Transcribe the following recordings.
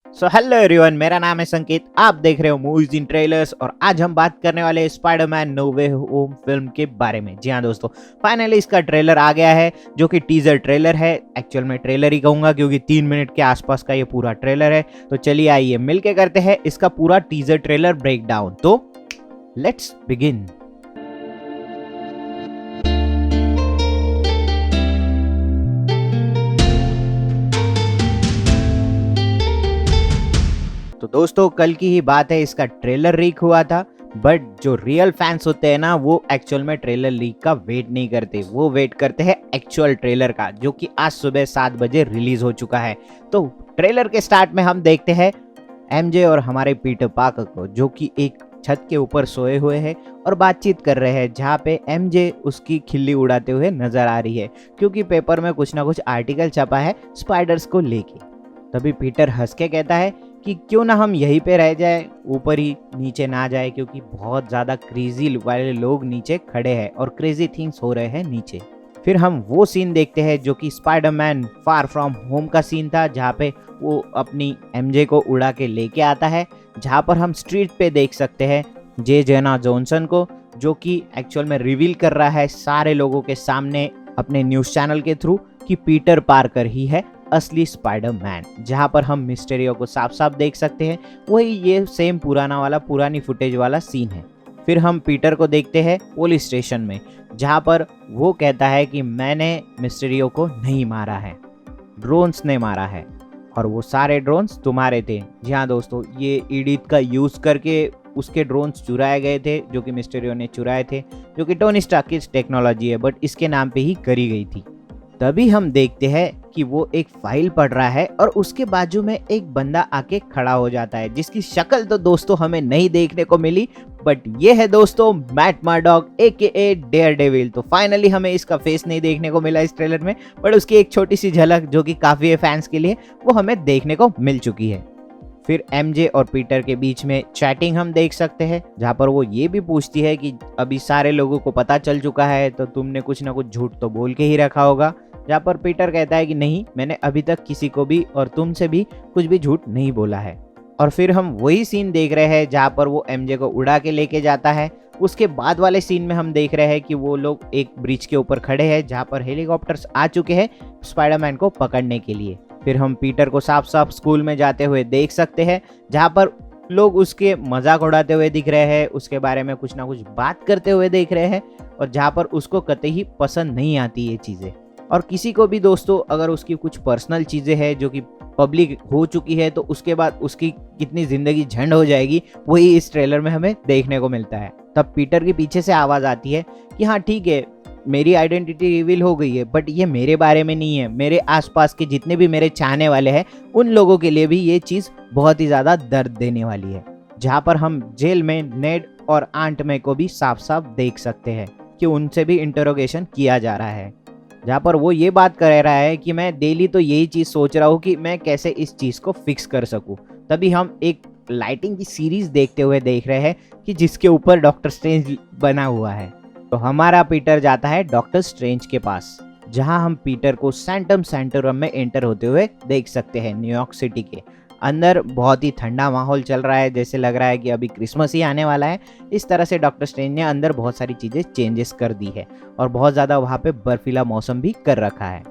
So hello everyone, मेरा नाम है संकेत। आप देख रहे हो मूवीज इन ट्रेलर्स और आज हम बात करने वाले हैं स्पाइडरमैन नो वे होम फिल्म के बारे में। जी हाँ दोस्तों, फाइनली इसका ट्रेलर आ गया है जो कि टीजर ट्रेलर है। एक्चुअल में ट्रेलर ही कहूंगा क्योंकि 3 मिनट के आसपास का ये पूरा ट्रेलर है। तो चलिए आइए मिलके करते हैं इसका पूरा टीजर ट्रेलर ब्रेक डाउन। तो लेट्स बिगिन। तो दोस्तों कल की ही बात है, इसका ट्रेलर लीक हुआ था। बट जो रियल फैंस होते हैं ना, वो एक्चुअल में ट्रेलर लीक का वेट नहीं करते, वो वेट करते हैं एक्चुअल ट्रेलर का, जो कि आज सुबह 7 बजे रिलीज हो चुका है। तो ट्रेलर के स्टार्ट में हम देखते हैं एमजे और हमारे पीटर पार्कर को, जो कि एक छत के ऊपर सोए हुए हैं और बातचीत कर रहे हैं, जहाँ पे एमजे उसकी खिल्ली उड़ाते हुए नजर आ रही है क्योंकि पेपर में कुछ ना कुछ आर्टिकल छपा है स्पाइडर्स को लेके। तभी पीटर हंस के कहता है कि क्यों ना हम यहीं पे रह जाए, ऊपर ही, नीचे ना जाए, क्योंकि बहुत ज़्यादा क्रेजी वाले लोग नीचे खड़े हैं और क्रेजी थिंग्स हो रहे हैं नीचे। फिर हम वो सीन देखते हैं जो कि स्पाइडरमैन फार फ्रॉम होम का सीन था, जहाँ पे वो अपनी एमजे को उड़ा के लेके आता है, जहाँ पर हम स्ट्रीट पे देख सकते हैं जे जेना जॉनसन को, जो कि एक्चुअल में रिवील कर रहा है सारे लोगों के सामने अपने न्यूज़ चैनल के थ्रू कि पीटर पार्कर ही है असली स्पाइडरमैन। जहां पर हम मिस्टेरियो को साफ साफ देख सकते हैं, वही ये सेम पुरानी फुटेज वाला सीन है। फिर हम पीटर को देखते हैं पुलिस स्टेशन में, जहां पर वो कहता है कि मैंने मिस्टेरियो को नहीं मारा है, ड्रोन्स ने मारा है और वो सारे ड्रोन्स तुम्हारे थे। जी हाँ दोस्तों, ये एडिट का यूज करके उसके ड्रोन्स चुराए गए थे, जो कि मिस्टेरियो ने चुराए थे, जो कि टोनी स्टार्क की टेक्नोलॉजी है, बट इसके नाम पे ही करी गई थी। तभी हम देखते हैं कि वो एक फाइल पढ़ रहा है और उसके बाजू में एक बंदा आके खड़ा हो जाता है, जिसकी शक्ल तो दोस्तों हमें नहीं देखने को मिली, बट ये है दोस्तों मैट मर्डॉक AKA डेयरडेविल। तो फाइनली हमें इसका फेस नहीं देखने को मिला इस ट्रेलर में, बट उसकी एक छोटी सी झलक जो कि काफी है फैंस के लिए, वो हमें देखने को मिल चुकी है। फिर एमजे और पीटर के बीच में चैटिंग हम देख सकते हैं, जहाँ पर वो ये भी पूछती है कि अभी सारे लोगों को पता चल चुका है, तो तुमने कुछ ना कुछ झूठ तो बोल के ही रखा होगा। जहाँ पर पीटर कहता है कि नहीं, मैंने अभी तक किसी को भी और तुमसे भी कुछ भी झूठ नहीं बोला है। और फिर हम वही सीन देख रहे हैं जहाँ पर वो एमजे को उड़ा के लेके जाता है। उसके बाद वाले सीन में हम देख रहे हैं कि वो लोग एक ब्रिज के ऊपर खड़े हैं, जहाँ पर हेलीकॉप्टर्स आ चुके हैं स्पाइडरमैन को पकड़ने के लिए। फिर हम पीटर को साफ साफ स्कूल में जाते हुए देख सकते हैं, जहाँ पर लोग उसके मजाक उड़ाते हुए दिख रहे हैं, उसके बारे में कुछ ना कुछ बात करते हुए देख रहे हैं, और जहाँ पर उसको कतई ही पसंद नहीं आती ये चीज़ें। और किसी को भी दोस्तों अगर उसकी कुछ पर्सनल चीज़ें हैं जो कि पब्लिक हो चुकी है, तो उसके बाद उसकी कितनी ज़िंदगी झंड हो जाएगी, वही इस ट्रेलर में हमें देखने को मिलता है। तब पीटर के पीछे से आवाज़ आती है कि हाँ ठीक है, मेरी आइडेंटिटी रिवील हो गई है, बट ये मेरे बारे में नहीं है, मेरे आसपास के जितने भी मेरे चाहने वाले हैं उन लोगों के लिए भी ये चीज़ बहुत ही ज़्यादा दर्द देने वाली है। जहाँ पर हम जेल में नेड और आंट मे को भी साफ साफ देख सकते हैं कि उनसे भी इंटरोगेशन किया जा रहा है, जहाँ पर वो ये बात कर रहा है कि मैं डेली तो यही चीज़ सोच रहा हूँ कि मैं कैसे इस चीज़ को फिक्स कर सकूँ। तभी हम एक लाइटिंग की सीरीज देखते हुए देख रहे हैं कि जिसके ऊपर डॉक्टर स्ट्रेंज बना हुआ है। तो हमारा पीटर जाता है डॉक्टर स्ट्रेंज के पास, जहां हम पीटर को सैंटम सेंटोरम में एंटर होते हुए देख सकते हैं। न्यूयॉर्क सिटी के अंदर बहुत ही ठंडा माहौल चल रहा है, जैसे लग रहा है कि अभी क्रिसमस ही आने वाला है। इस तरह से डॉक्टर स्ट्रेंज ने अंदर बहुत सारी चीज़ें चेंजेस कर दी है और बहुत ज़्यादा वहाँ पे बर्फीला मौसम भी कर रखा है,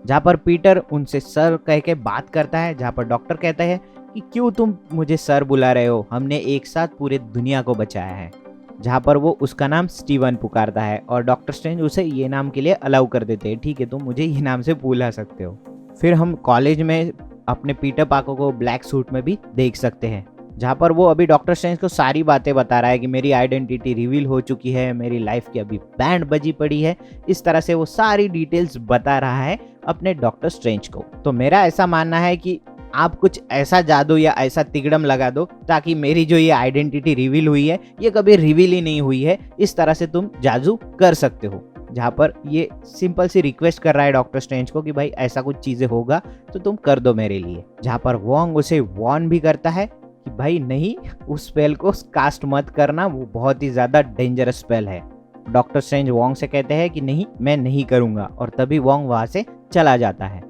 जहाँ पर पीटर उनसे सर कह के बात करता है, जहाँ पर डॉक्टर कहता है कि क्यों तुम मुझे सर बुला रहे हो, हमने एक साथ पूरे दुनिया को बचाया है। जहाँ पर वो उसका नाम स्टीवन पुकारता है और डॉक्टर स्ट्रेंज उसे ये नाम के लिए अलाउ कर देते हैं, ठीक है तुम मुझे ये नाम से बुला सकते हो। फिर हम कॉलेज में अपने पीटर पार्कर को ब्लैक सूट में भी देख सकते हैं, जहाँ पर वो अभी डॉक्टर स्ट्रेंज को सारी बातें बता रहा है कि मेरी आइडेंटिटी रिवील हो चुकी है, मेरी लाइफ की अभी बैंड बजी पड़ी है। इस तरह से वो सारी डिटेल्स बता रहा है अपने डॉक्टर स्ट्रेंज को। तो मेरा ऐसा मानना है कि आप कुछ ऐसा जादू या ऐसा तिगड़म लगा दो ताकि मेरी जो ये आइडेंटिटी रिवील हुई है ये कभी रिवील ही नहीं हुई है, इस तरह से तुम जादू कर सकते हो। जहाँ पर ये सिंपल सी रिक्वेस्ट कर रहा है डॉक्टर स्ट्रेंज को कि भाई ऐसा कुछ चीज़ें होगा तो तुम कर दो मेरे लिए। जहाँ पर वॉन्ग उसे वॉर्न भी करता है कि भाई नहीं, उस स्पेल को कास्ट मत करना, वो बहुत ही ज़्यादा डेंजरस स्पेल है। डॉक्टर स्ट्रेंज वॉन्ग से कहते हैं कि नहीं मैं नहीं करूँगा, और तभी वॉन्ग वहाँ से चला जाता है।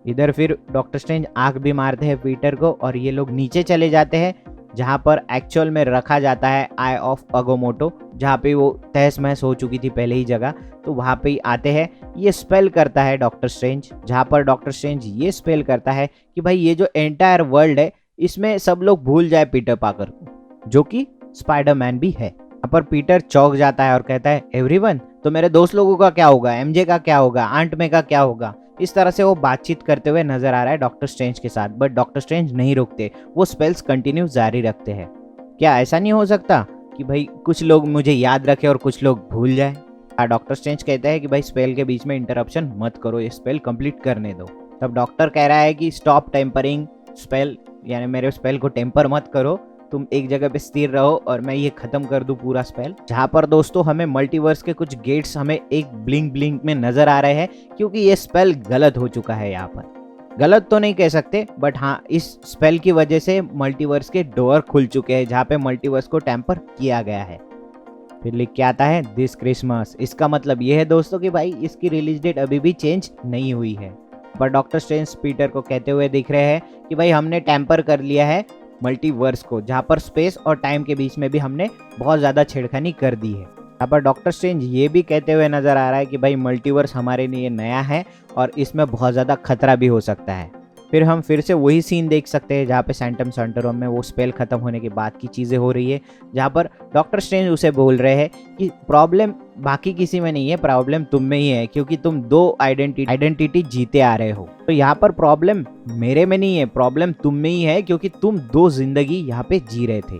इधर फिर डॉक्टर स्ट्रेंज आंख भी मारते हैं पीटर को और ये लोग नीचे चले जाते हैं जहाँ पर एक्चुअल में रखा जाता है आई ऑफ अगोमोटो, जहाँ पे वो तहस महस हो चुकी थी पहले ही जगह। तो वहाँ पे ही आते हैं, ये स्पेल करता है डॉक्टर स्ट्रेंज, जहाँ पर डॉक्टर स्ट्रेंज ये स्पेल करता है कि भाई ये जो एंटायर वर्ल्ड है इसमें सब लोग भूल जाए पीटर पाकर को, जो कि स्पाइडरमैन भी है। यहाँ पर पीटर चौंक जाता है और कहता है एवरीवन, तो मेरे दोस्त लोगों का क्या होगा, एमजे का क्या होगा, आंट मे का क्या होगा। इस तरह से वो बातचीत करते हुए नजर आ रहा है डॉक्टर स्ट्रेंज के साथ, बट डॉक्टर स्ट्रेंज नहीं रुकते, वो स्पेल्स कंटिन्यू जारी रखते हैं। क्या ऐसा नहीं हो सकता कि भाई कुछ लोग मुझे याद रखे और कुछ लोग भूल जाए? डॉक्टर स्ट्रेंज कहता है कि भाई स्पेल के बीच में इंटरप्शन मत करो, ये स्पेल कंप्लीट करने दो। तब डॉक्टर कह रहा है कि स्टॉप टेम्परिंग स्पेल, यानी मेरे स्पेल को टेम्पर मत करो, तुम एक जगह पे स्थिर रहो और मैं ये खत्म कर दूं पूरा स्पेल। जहां पर दोस्तों हमें मल्टीवर्स के कुछ गेट्स हमें एक ब्लिंक ब्लिंक में नजर आ रहे हैं, क्योंकि ये स्पेल गलत हो चुका है। यहाँ पर गलत तो नहीं कह सकते, बट हाँ इस स्पेल की वजह से मल्टीवर्स के डोर खुल चुके हैं जहाँ पे मल्टीवर्स को टेम्पर किया गया है। फिर लिख के आता है दिस क्रिसमस। इसका मतलब ये है दोस्तों कि भाई इसकी रिलीज डेट अभी भी चेंज नहीं हुई है। पर डॉक्टर स्ट्रेंज पीटर को कहते हुए दिख रहे हैं कि भाई हमने टेम्पर कर लिया है मल्टीवर्स को, जहाँ पर स्पेस और टाइम के बीच में भी हमने बहुत ज़्यादा छेड़खानी कर दी है। यहाँ पर डॉक्टर स्ट्रेंज ये भी कहते हुए नजर आ रहा है कि भाई मल्टीवर्स हमारे लिए नया है और इसमें बहुत ज़्यादा खतरा भी हो सकता है। फिर हम फिर से वही सीन देख सकते हैं जहाँ पे सैंटम सेंटरोम में वो स्पेल खत्म होने के बाद की चीज़ें हो रही है, जहाँ पर डॉक्टर स्ट्रेंज उसे बोल रहे हैं कि प्रॉब्लम बाकी किसी में नहीं है, प्रॉब्लम तुम में ही है, क्योंकि तुम दो आइडेंटिटी जीते आ रहे हो। तो यहाँ पर प्रॉब्लम मेरे में नहीं है, प्रॉब्लम तुम में ही है, क्योंकि तुम दो जिंदगी यहाँ पे जी रहे थे।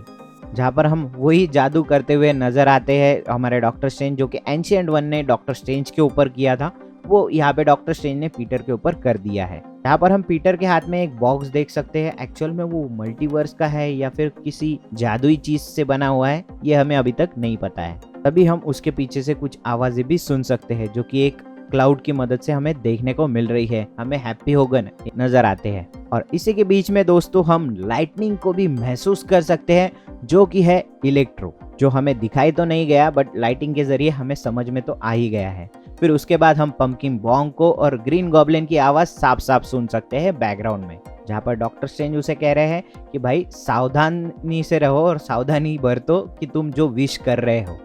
जहाँ पर हम वही जादू करते हुए नजर आते हैं हमारे डॉक्टर स्ट्रेंज, जो कि एंशिएंट वन ने डॉक्टर स्ट्रेंज के ऊपर किया था, वो यहाँ पे डॉक्टर स्ट्रेंज ने पीटर के ऊपर कर दिया है। यहाँ पर हम पीटर के हाथ में एक बॉक्स देख सकते हैं, एक्चुअल में वो मल्टीवर्स का है या फिर किसी जादुई चीज से बना हुआ है, ये हमें अभी तक नहीं पता है। तभी हम उसके पीछे से कुछ आवाजें भी सुन सकते हैं, जो कि एक क्लाउड की मदद से हमें देखने को मिल रही है। हमें हैप्पी होगन नजर आते हैं और इसी के बीच में दोस्तों हम लाइटनिंग को भी महसूस कर सकते हैं, जो कि है इलेक्ट्रो, जो हमें दिखाई तो नहीं गया बट लाइटिंग के जरिए हमें समझ में तो आ ही गया है। फिर उसके बाद हम पंपकिन बॉन्ग को और ग्रीन गॉब्लिन की आवाज साफ साफ सुन सकते हैं बैकग्राउंड में, जहाँ पर डॉक्टर स्ट्रेंज उसे कह रहे हैं कि भाई सावधानी से रहो और सावधानी बरतो कि तुम जो विश कर रहे हो।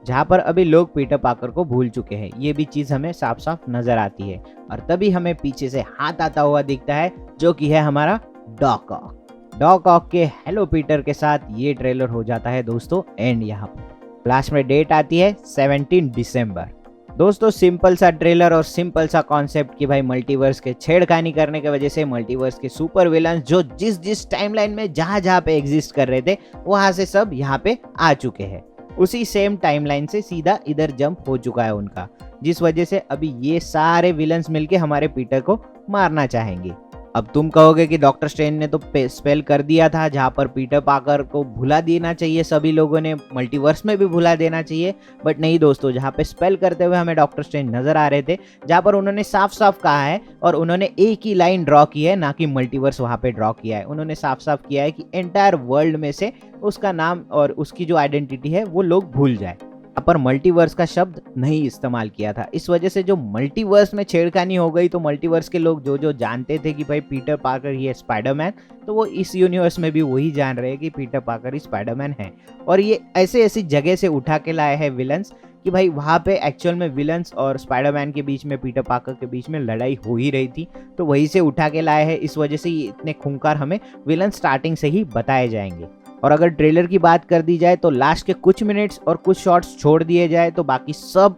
जहाँ पर अभी लोग पीटर पाकर को भूल चुके हैं, ये भी चीज हमें साफ साफ नजर आती है। और तभी हमें पीछे से हाथ आता हुआ दिखता है, जो कि है हमारा डॉक ऑक। डॉक ऑक के हेलो पीटर के साथ ये ट्रेलर हो जाता है दोस्तों एंड। यहाँ पर लास्ट में डेट आती है 17 दिसंबर। दोस्तों सिंपल सा ट्रेलर और सिंपल सा कॉन्सेप्ट कि भाई मल्टीवर्स के छेड़खानी करने की वजह से मल्टीवर्स के सुपर विलन्स जो जिस जिस टाइमलाइन में जहां जहां पे एग्जिस्ट कर रहे थे वहां से सब यहाँ पे आ चुके हैं, उसी सेम टाइमलाइन से सीधा इधर जंप हो चुका है उनका, जिस वजह से अभी ये सारे विलन्स मिलके हमारे पीटर को मारना चाहेंगे। अब तुम कहोगे कि डॉक्टर स्ट्रेंज ने तो स्पेल कर दिया था जहां पर पीटर पाकर को भुला देना चाहिए, सभी लोगों ने मल्टीवर्स में भी भुला देना चाहिए, बट नहीं दोस्तों, जहां पे स्पेल करते हुए हमें डॉक्टर स्ट्रेंज नजर आ रहे थे, जहां पर उन्होंने साफ साफ कहा है और उन्होंने एक ही लाइन ड्रॉ की है, ना कि मल्टीवर्स वहां पे ड्रॉ किया है। उन्होंने साफ साफ किया है कि एंटायर वर्ल्ड में से उसका नाम और उसकी जो आइडेंटिटी है वो लोग भूल जाए। यहाँ पर मल्टीवर्स का शब्द नहीं इस्तेमाल किया था, इस वजह से जो मल्टीवर्स में छेड़खानी हो गई, तो मल्टीवर्स के लोग जो जो जानते थे कि भाई पीटर पार्कर ही है स्पाइडरमैन, तो वो इस यूनिवर्स में भी वही जान रहे हैं कि पीटर पार्कर ही स्पाइडरमैन है। और ये ऐसे ऐसी जगह से उठा के लाए हैं विलन्स कि भाई वहाँ पे एक्चुअल में विलन्स और स्पाइडरमैन के बीच में, पीटर पार्कर के बीच में लड़ाई हो ही रही थी, तो वहीं से उठा के लाए हैं। इस वजह से ये इतने खूंखार हमें विलन स्टार्टिंग से ही बताए जाएंगे। और अगर ट्रेलर की बात कर दी जाए तो लास्ट के कुछ मिनट्स और कुछ शॉट्स छोड़ दिए जाए तो बाकी सब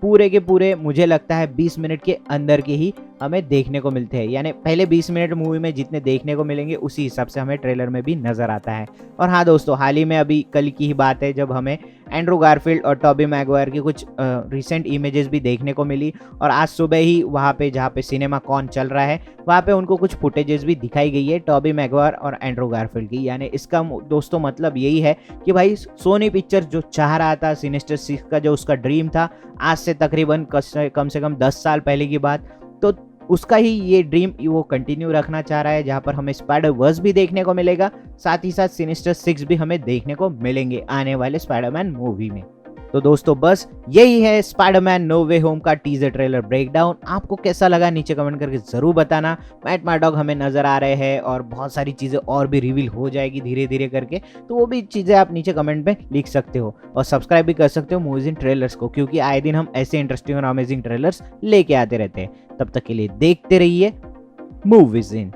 पूरे के पूरे मुझे लगता है 20 मिनट के अंदर के ही हमें देखने को मिलते हैं, यानी पहले 20 मिनट मूवी में जितने देखने को मिलेंगे उसी हिसाब से हमें ट्रेलर में भी नजर आता है। और हाँ दोस्तों, हाल ही में अभी कल की ही बात है जब हमें एंड्रू गारफील्ड और टॉबी मैगवायर की कुछ रिसेंट इमेजेस भी देखने को मिली, और आज सुबह ही वहाँ पे जहाँ पे सिनेमा कॉन चल रहा है वहाँ पे उनको कुछ फुटेजेस भी दिखाई गई है टॉबी मैगवायर और एंड्रू गारफील्ड की। यानी इसका दोस्तों मतलब यही है कि भाई सोनी पिक्चर जो चाह रहा था, सिनिस्टर 6 का जो उसका ड्रीम था, आज से तकरीबन कम से कम 10 साल पहले की बात, तो उसका ही ये ड्रीम वो कंटिन्यू रखना चाह रहा है, जहाँ पर हमें स्पाइडर वर्स भी देखने को मिलेगा, साथ ही साथ सिनिस्टर 6 भी हमें देखने को मिलेंगे आने वाले स्पाइडरमैन मूवी में। तो दोस्तों बस यही है स्पाइडरमैन नो वे होम का टीजर ट्रेलर ब्रेकडाउन। आपको कैसा लगा नीचे कमेंट करके जरूर बताना। मैट मर्डॉक हमें नजर आ रहे हैं और बहुत सारी चीजें और भी रिवील हो जाएगी धीरे धीरे करके, तो वो भी चीजें आप नीचे कमेंट में लिख सकते हो और सब्सक्राइब भी कर सकते हो मूवीज इन ट्रेलर्स को, क्योंकि आए दिन हम ऐसे इंटरेस्टिंग और अमेजिंग ट्रेलर्स लेके आते रहते हैं। तब तक के लिए देखते रहिए मूवीज इन।